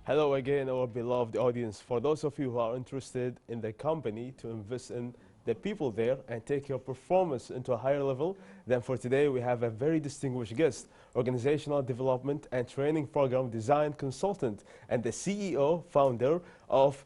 Hello again, our beloved audience. For those of you who are interested in the company to invest in the people there and take your performance into a higher level, then for today we have a very distinguished guest, organizational development and training program design consultant and the CEO, founder of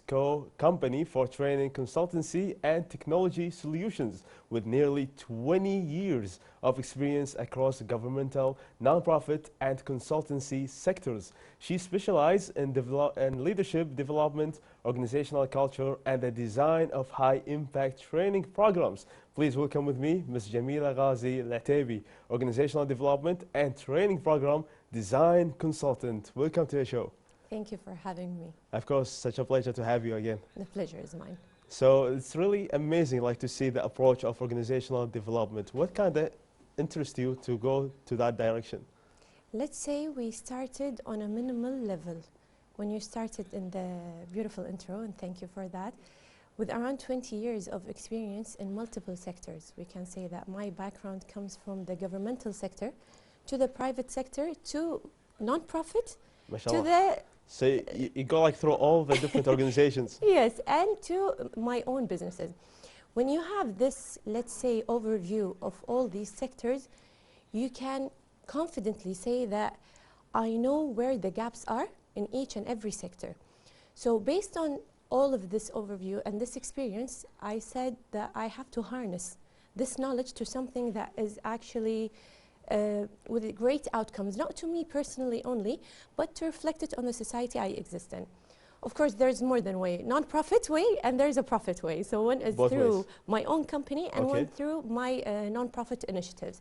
Co company for training consultancy and technology solutions with nearly 20 years of experience across governmental, nonprofit, and consultancy sectors. She specializes in leadership development, organizational culture, and the design of high-impact training programs. Please welcome with me Ms. Jameelah Ghazi Alotaibi, organizational development and training program design consultant. Welcome to the show. Thank you for having me. Of course, such a pleasure to have you again. The pleasure is mine. So it's really amazing to see the approach of organizational development. What kind of interests you to go to that direction? Let's say we started on a minimal level. When you started in the beautiful intro, and thank you for that, with around 20 years of experience in multiple sectors, we can say that my background comes from the governmental sector to the private sector to non-profit to the... So you go through all the different organizations. Yes, and to my own businesses. When you have this, let's say, overview of all these sectors, you can confidently say that I know where the gaps are in each and every sector. So based on all of this overview and this experience, I said that I have to harness this knowledge to something that is actually with great outcomes, not to me personally only, but to reflect it on the society I exist in. Of course, there's more than way, non-profit way, and there's a profit way. So one is both through ways. My own company and one through my non-profit initiatives.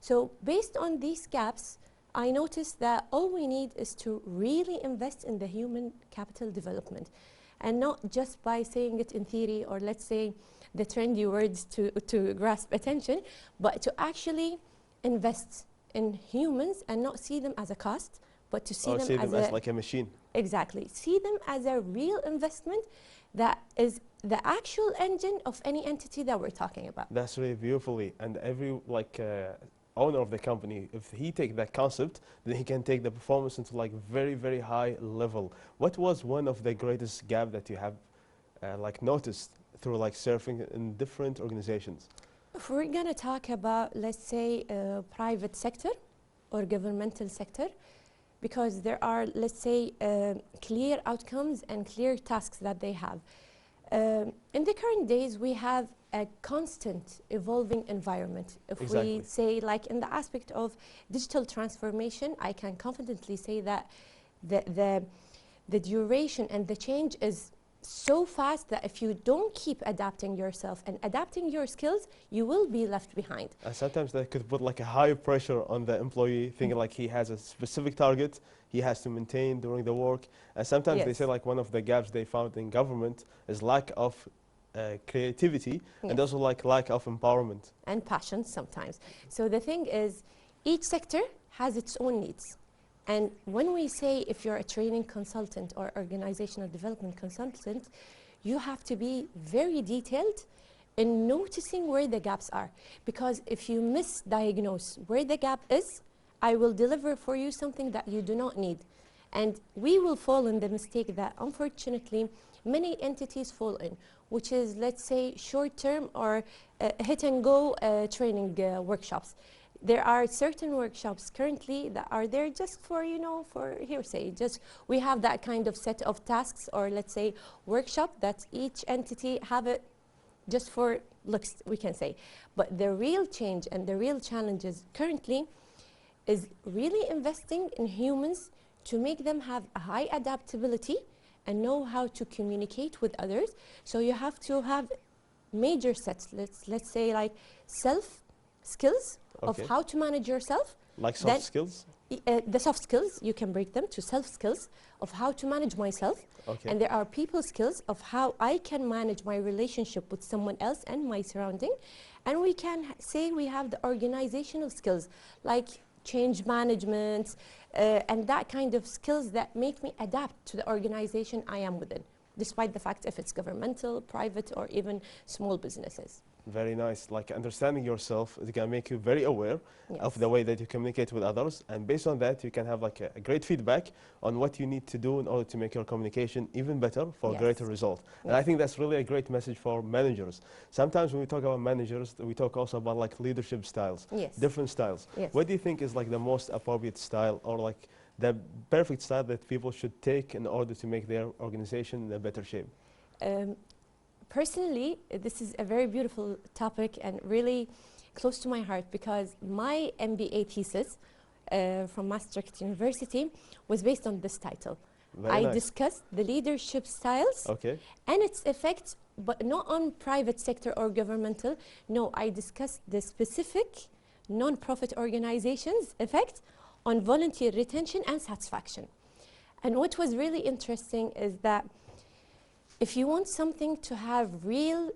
So based on these gaps, I noticed that all we need is to really invest in the human capital development, and not just by saying it in theory or let's say the trendy words to grasp attention, but to actually invest in humans and not see them as a cost, but to see them as like a machine. Exactly. See them as a real investment that is the actual engine of any entity that we're talking about. That's really beautifully. And every owner of the company, if he take that concept, then he can take the performance into very, very high level. What was one of the greatest gap that you have noticed through surfing in different organizations? If we're going to talk about, let's say, private sector or governmental sector, because there are, let's say, clear outcomes and clear tasks that they have. In the current days, we have a constant evolving environment. If we say, in the aspect of digital transformation, I can confidently say that the duration and the change is so fast that if you don't keep adapting yourself and adapting your skills, you will be left behind. And sometimes that could put a high pressure on the employee, thinking he has a specific target he has to maintain during the work. And sometimes they say one of the gaps they found in government is lack of creativity and also lack of empowerment. And passion sometimes. So the thing is, each sector has its own needs. And when we say if you're a training consultant or organizational development consultant, you have to be very detailed in noticing where the gaps are. Because if you misdiagnose where the gap is, I will deliver for you something that you do not need. And we will fall in the mistake that unfortunately many entities fall in, which is, let's say, short-term or hit-and-go training workshops. There are certain workshops currently that are there just for, for hearsay. Just we have that kind of set of tasks or let's say workshop that each entity have it just for looks, we can say. But the real change and the real challenges currently is really investing in humans to make them have a high adaptability and know how to communicate with others. So you have to have major sets, let's say self skills of how to manage yourself. Soft skills? The soft skills, you can break them to self skills of how to manage myself. And there are people skills of how I can manage my relationship with someone else and my surrounding. And we can say we have the organizational skills like change management and that kind of skills that make me adapt to the organization I am within, despite the fact if it's governmental, private, or even small businesses. Very nice. Like understanding yourself is going to make you very aware Yes. of the way that you communicate with others. And based on that, you can have like a great feedback on what you need to do in order to make your communication even better for Yes. greater result. And I Yes. think that's really a great message for managers. Sometimes when we talk about managers, we talk also about like leadership styles, Yes. different styles. Yes. What do you think is like the most appropriate style or like the perfect style that people should take in order to make their organization in a better shape? Personally, this is a very beautiful topic and really close to my heart because my MBA thesis from Maastricht University was based on this title. Very I nice. discussed the leadership styles Okay. and its effects, but not on private sector or governmental. No, I discussed the specific non-profit organizations' effect on volunteer retention and satisfaction. And what was really interesting is that if you want something to have real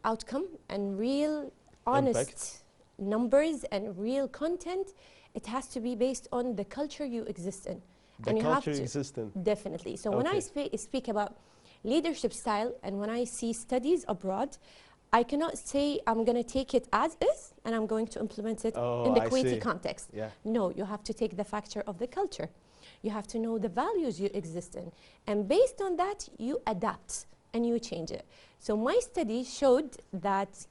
outcome and real honest Impact. numbers and real content, it has to be based on the culture you exist in. The And you have culture to- existing. Definitely. So when I speak about leadership style and when I see studies abroad, I cannot say I'm going to take it as is and I'm going to implement it in the I Kuwaiti see. context. Yeah. No, you have to take the factor of the culture. You have to know the values you exist in. And based on that, you adapt and you change it. So my study showed that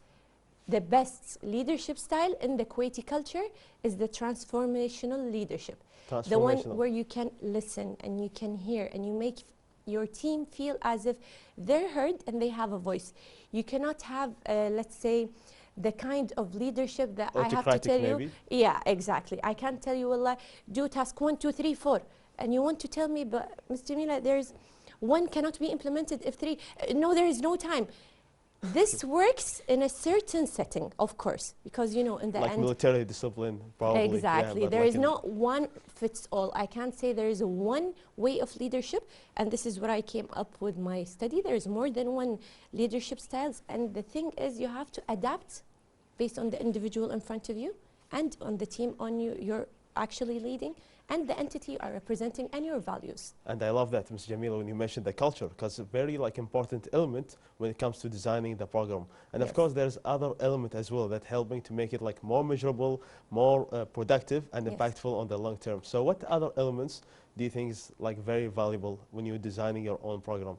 the best leadership style in the Kuwaiti culture is the transformational leadership. The one Transformational. where you can listen and you can hear and you make your team feel as if they're heard and they have a voice. You cannot have, let's say, the kind of leadership that I have to Autocratic tell you. maybe? Yeah, exactly. I can't tell you, wallah, do task 1, 2, 3, 4. And you want to tell me, but Ms. Jameelah, there's 1 cannot be implemented if 3. No, there is no time. This works in a certain setting, of course, because, you know, in the Like end, military discipline, probably. Yeah, exactly. but There like is not one fits all. I can't say there is a one way of leadership, and this is where I came up with my study. There is more than one leadership styles, and the thing is you have to adapt based on the individual in front of you and on the team on you're actually leading and the entity you are representing and your values. And I love that, Ms. Jameelah, when you mentioned the culture, because it's a very like important element when it comes to designing the program. And of Yes. course, there's other element as well that helping to make it like more measurable, more productive and Yes. impactful on the long term. So what other elements do you think is like very valuable when you're designing your own program?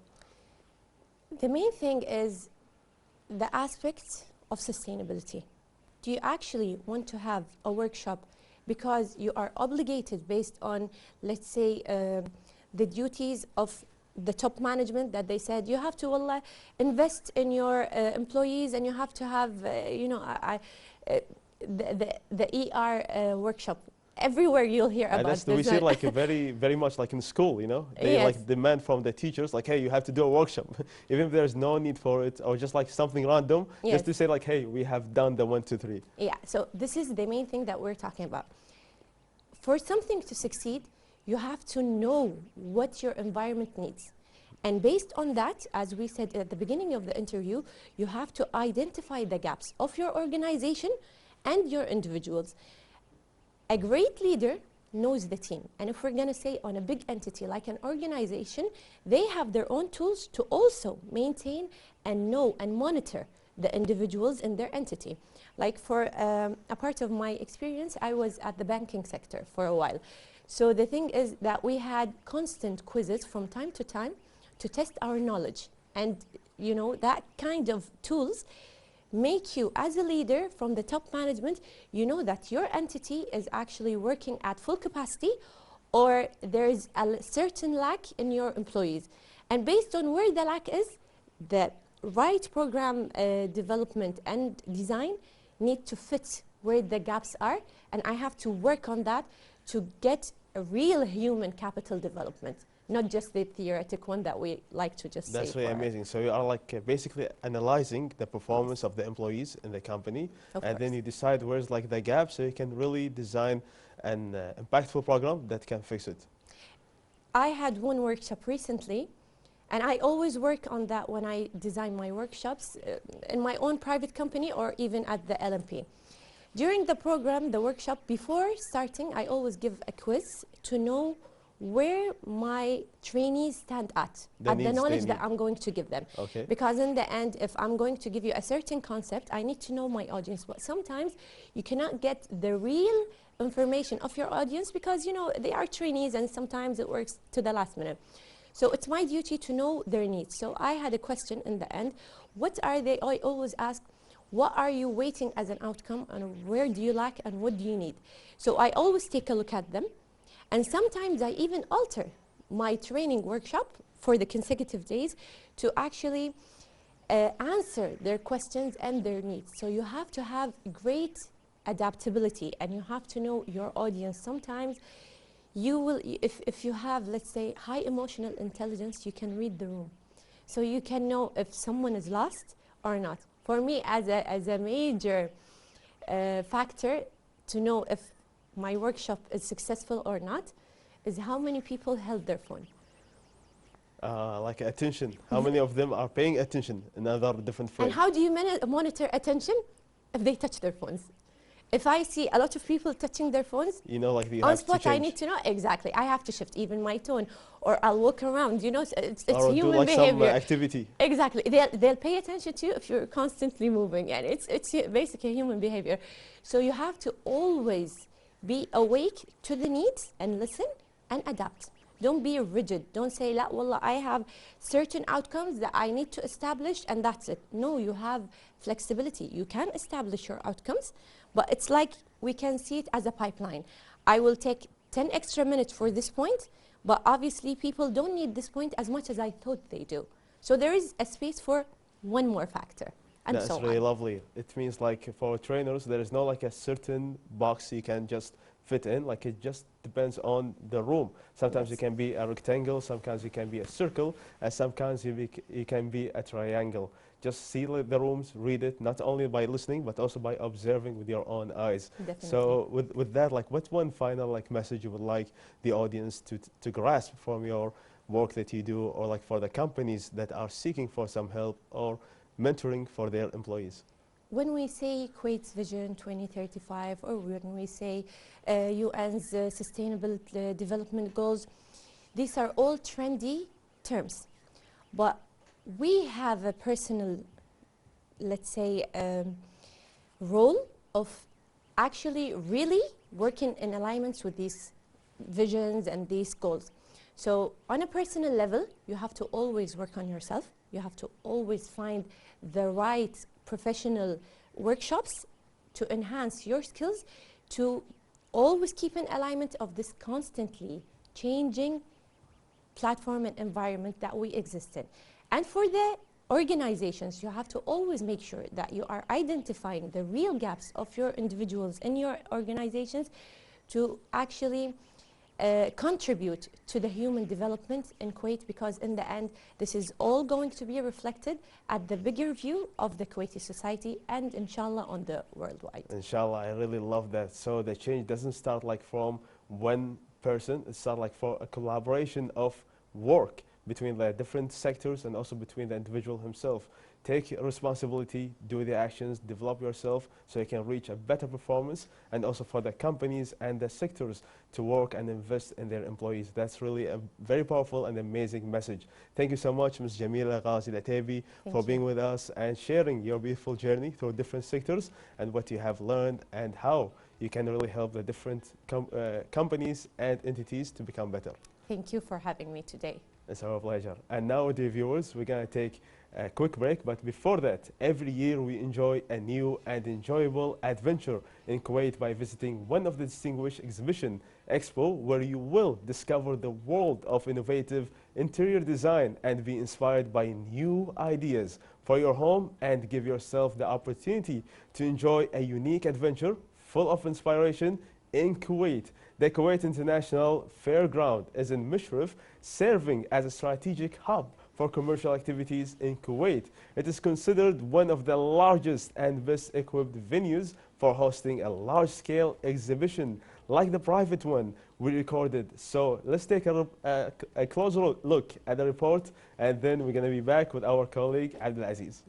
The main thing is the aspect of sustainability. Do you actually want to have a workshop because you are obligated based on, let's say, the duties of the top management that they said you have to invest in your employees and you have to have, you know, the ER workshop. Everywhere you'll hear And about that's we see it like a very much like in school, you know, they Yes. like demand from the teachers like, hey, you have to do a workshop, even if there's no need for it, or just like something random, Yes. just to say like, hey, we have done the 1, 2, 3. Yeah, so this is the main thing that we're talking about. For something to succeed, you have to know what your environment needs. And based on that, as we said at the beginning of the interview, you have to identify the gaps of your organization and your individuals. A great leader knows the team. And if we're going to say on a big entity like an organization, they have their own tools to also maintain and know and monitor the individuals in their entity. Like for a part of my experience, I was at the banking sector for a while. So the thing is that we had constant quizzes from time to time to test our knowledge. And you know, that kind of tools make you, as a leader from the top management, you know that your entity is actually working at full capacity or there is a certain lack in your employees. And based on where the lack is, the right program development and design need to fit where the gaps are, and I have to work on that to get a real human capital development, not just the theoretic one that we like to just say. That's really amazing. So you are like basically analyzing the performance of the employees in the company, and then you decide where's like the gap, so you can really design an impactful program that can fix it. I had one workshop recently, and I always work on that when I design my workshops in my own private company or even at the LMP. During the program, the workshop, before starting, I always give a quiz to know where my trainees stand at The the needs knowledge they that need. I'm going to give them. Okay. Because in the end, if I'm going to give you a certain concept, I need to know my audience. But sometimes you cannot get the real information of your audience because, you know, they are trainees and sometimes it works to the last minute. So it's my duty to know their needs. So I had a question in the end. What are they? I always ask, what are you waiting as an outcome and where do you lack and what do you need? So I always take a look at them. And sometimes I even alter my training workshop for the consecutive days to actually answer their questions and their needs. So you have to have great adaptability and you have to know your audience. Sometimes you will, if you have, let's say, high emotional intelligence, you can read the room. So you can know if someone is lost or not. For me, as a major factor to know if my workshop is successful or not is how many people held their phone. Like attention. How many of them are paying attention? Another different phrase. And how do you monitor attention? If they touch their phones. If I see a lot of people touching their phones, You know, like you on have to spot I change. need to know exactly. I have to shift even my tone, or I'll walk around. You know, it's Or do human like some behavior. activity. Exactly. They'll pay attention to you if you're constantly moving. And it's basically human behavior. So you have to always be awake to the needs and listen and adapt. Don't be rigid. Don't say, La, wallah, I have certain outcomes that I need to establish and that's it. No, you have flexibility. You can establish your outcomes, but it's like we can see it as a pipeline. I will take 10 extra minutes for this point, but obviously people don't need this point as much as I thought they do. So there is a space for one more factor. And That's so really on. lovely. It means like for trainers, there is no like a certain box you can just fit in. Like it just depends on the room. Sometimes Yes. it can be a rectangle, sometimes it can be a circle, and sometimes it can be a triangle. Just see the rooms, read it, not only by listening, but also by observing with your own eyes. Definitely. So with that, like what's one final like message you would like the audience to grasp from your work that you do, or like for the companies that are seeking for some help or mentoring for their employees? When we say Kuwait's Vision 2035, or when we say UN's Sustainable Development Goals, these are all trendy terms. But we have a personal, let's say, role of actually really working in alignment with these visions and these goals. So on a personal level, you have to always work on yourself. You have to always find the right professional workshops to enhance your skills, to always keep in alignment of this constantly changing platform and environment that we exist in. And for the organizations, you have to always make sure that you are identifying the real gaps of your individuals in your organizations to actually contribute to the human development in Kuwait, because in the end, this is all going to be reflected at the bigger view of the Kuwaiti society and inshallah on the worldwide. Inshallah, I really love that. So the change doesn't start like from one person, it starts like for a collaboration of work between the different sectors and also between the individual himself. Take responsibility, do the actions, develop yourself so you can reach a better performance, and also for the companies and the sectors to work and invest in their employees. That's really a very powerful and amazing message. Thank you so much, Ms. Jameelah Ghazi Alotaibi, for being with us and sharing your beautiful journey through different sectors and what you have learned and how you can really help the different companies and entities to become better. Thank you for having me today. It's our pleasure. And now, dear viewers, we're going to take a quick break. But before that, every year we enjoy a new and enjoyable adventure in Kuwait by visiting one of the distinguished exhibition expo, where you will discover the world of innovative interior design and be inspired by new ideas for your home and give yourself the opportunity to enjoy a unique adventure full of inspiration in Kuwait. The Kuwait International Fairground is in Mishrif, serving as a strategic hub for commercial activities in Kuwait. It is considered one of the largest and best equipped venues for hosting a large-scale exhibition like the private one we recorded. So let's take a closer look at the report, and then we're going to be back with our colleague Abdul Aziz.